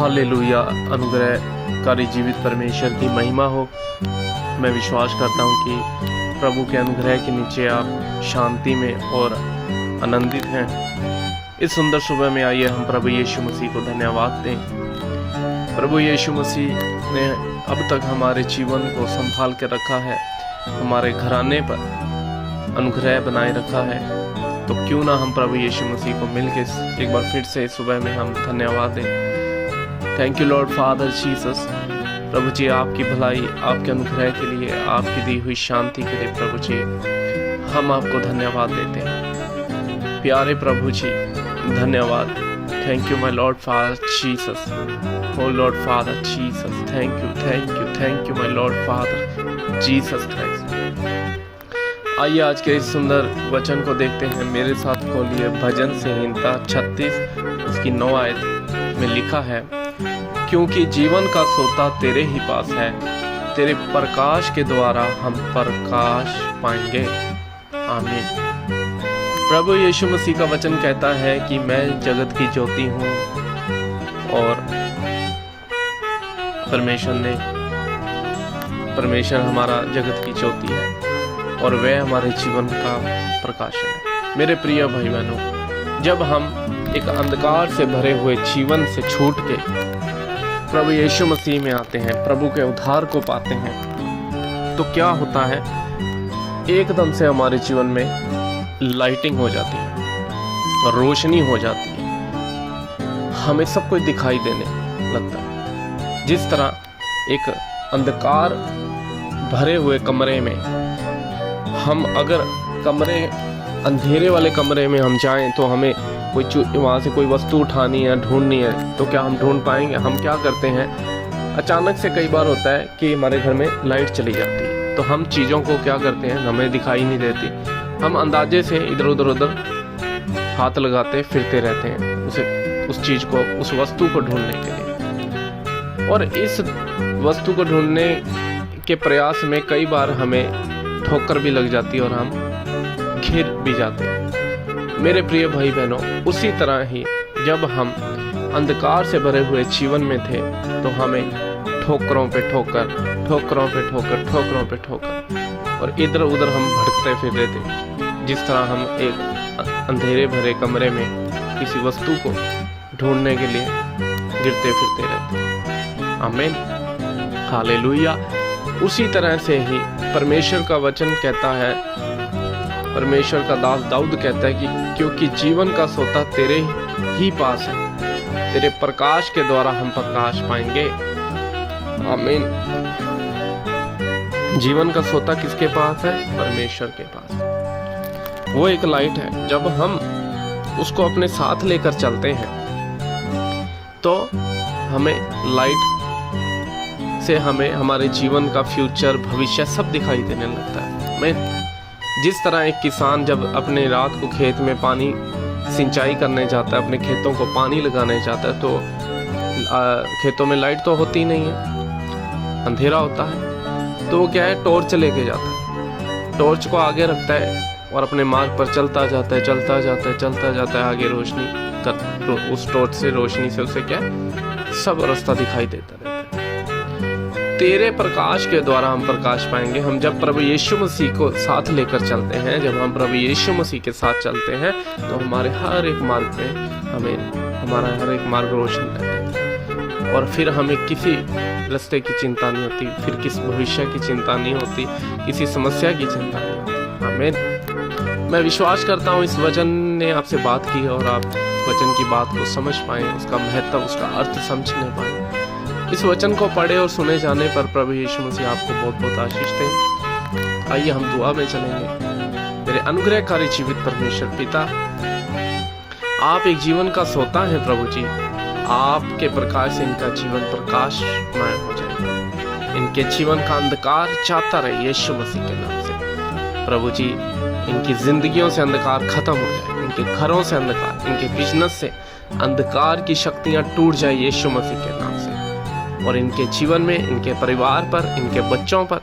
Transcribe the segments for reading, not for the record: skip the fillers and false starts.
Hallelujah. अनुग्रहकारी जीवित परमेश्वर की महिमा हो। मैं विश्वास करता हूँ कि प्रभु के अनुग्रह के नीचे आप शांति में और आनंदित हैं। इस सुंदर सुबह में आइए हम प्रभु यीशु मसीह को धन्यवाद दें। प्रभु यीशु मसीह ने अब तक हमारे जीवन को संभाल के रखा है, हमारे घराने पर अनुग्रह बनाए रखा है। तो क्यों ना हम प्रभु यीशु मसीह को मिलकर एक बार फिर से सुबह में हम धन्यवाद दें। Thank you lord father Jesus. प्रभु जी, आपकी भलाई, आपके अनुग्रह के लिए, आपकी दी हुई शांति के लिए प्रभु जी हम आपको धन्यवाद देते हैं। प्यारे प्रभु जी धन्यवाद। Thank you my Lord father Jesus. O Lord father Jesus, thank you my Lord father Jesus Christ. आइए आज के इस सुंदर वचन को देखते हैं। मेरे साथ खोलिए भजन संहिता 36 उसकी 9 आयत में लिखा है, क्योंकि जीवन का सोता तेरे ही पास है, तेरे प्रकाश के द्वारा हम प्रकाश पाएंगे। आमीन। प्रभु यीशु मसीह का वचन कहता है कि मैं जगत की ज्योति हूँ और परमेश्वर हमारा जगत की ज्योति है और वह हमारे जीवन का प्रकाशन है। मेरे प्रिय भाई बहनों, जब हम एक अंधकार से भरे हुए जीवन से छूट के प्रभु यीशु मसीह में आते हैं, प्रभु के उद्धार को पाते हैं, तो क्या होता है, एकदम से हमारे जीवन में लाइटिंग हो जाती है, रोशनी हो जाती है, हमें सब कुछ दिखाई देने लगता है। जिस तरह एक अंधकार भरे हुए कमरे में हम अगर अंधेरे वाले कमरे में हम जाएं तो हमें वहाँ से कोई वस्तु उठानी है, ढूंढनी है, तो क्या हम ढूंढ पाएंगे? हम क्या करते हैं, अचानक से कई बार होता है कि हमारे घर में लाइट चली जाती है, तो हम चीज़ों को क्या करते हैं, हमें दिखाई नहीं देती, हम अंदाजे से इधर उधर हाथ लगाते फिरते रहते हैं उस चीज़ को, उस वस्तु को ढूंढने के लिए। और इस वस्तु को ढूंढने के प्रयास में कई बार हमें ठोकर भी लग जाती है और हम घिर भी जाते हैं। मेरे प्रिय भाई बहनों, उसी तरह ही जब हम अंधकार से भरे हुए जीवन में थे तो हमें ठोकरों पे ठोकर और इधर उधर हम भटकते फिर रहे थे। जिस तरह हम एक अंधेरे भरे कमरे में किसी वस्तु को ढूंढने के लिए गिरते फिरते रहते। आमीन, हालेलुया। उसी तरह से ही परमेश्वर का वचन कहता है, परमेश्वर का दास दाऊद कहता है कि क्योंकि जीवन का सोता तेरे ही पास है, तेरे प्रकाश के द्वारा हम प्रकाश पाएंगे। आमीन। जीवन का सोता किसके पास है? परमेश्वर के पास। वो एक लाइट है, जब हम उसको अपने साथ लेकर चलते हैं तो हमें लाइट से हमें हमारे जीवन का फ्यूचर, भविष्य सब दिखाई देने लगता है। मैं जिस तरह एक किसान जब अपने रात को खेत में पानी सिंचाई करने जाता है, अपने खेतों को पानी लगाने जाता है, तो खेतों में लाइट तो होती नहीं है, अंधेरा होता है, तो वो क्या है, टॉर्च लेके जाता है, टॉर्च को आगे रखता है और अपने मार्ग पर चलता जाता है, आगे रोशनी कर, उस टॉर्च से, रोशनी से उसे क्या सब रास्ता दिखाई देता रहता है। तेरे प्रकाश के द्वारा हम प्रकाश पाएंगे। हम जब प्रभु यीशु मसीह को साथ लेकर चलते हैं, जब हम प्रभु यीशु मसीह के साथ चलते हैं, तो हमारे हर एक मार्ग पे हमारा हर एक मार्ग रोशन रहता है और फिर हमें किसी रास्ते की चिंता नहीं होती, फिर किसी भविष्य की चिंता नहीं होती, किसी समस्या की चिंता नहीं होती। आमीन। मैं विश्वास करता हूँ इस वचन ने आपसे बात की और आप वचन की बात को समझ पाए, उसका महत्व, उसका अर्थ समझने पाए। इस वचन को पढ़े और सुने जाने पर प्रभु यीशु मसीह आपको बहुत बहुत आशीष दें। आइए हम दुआ में चलेंगे। मेरे अनुग्रहकारी जीवित परमेश्वर पिता, आप एक जीवन का सोता है प्रभु जी, आपके प्रकाश से इनका जीवन प्रकाशमय हो जाए, इनके जीवन का अंधकार जाता रहे यीशु मसीह के नाम से। प्रभु जी, इनकी जिंदगियों से अंधकार खत्म हो जाए, इनके घरों से अंधकार, इनके बिजनेस से अंधकार की शक्तियां टूट जाए यीशु मसीह के नाम से, और इनके जीवन में, इनके परिवार पर, इनके बच्चों पर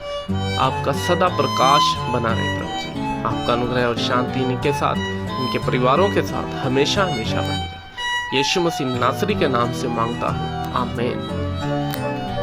आपका सदा प्रकाश बना रहे प्रभु जी। आपका अनुग्रह और शांति इनके साथ, इनके परिवारों के साथ हमेशा हमेशा बनी रहे। यीशु मसीह नासरी के नाम से मांगता हूँ, आमीन।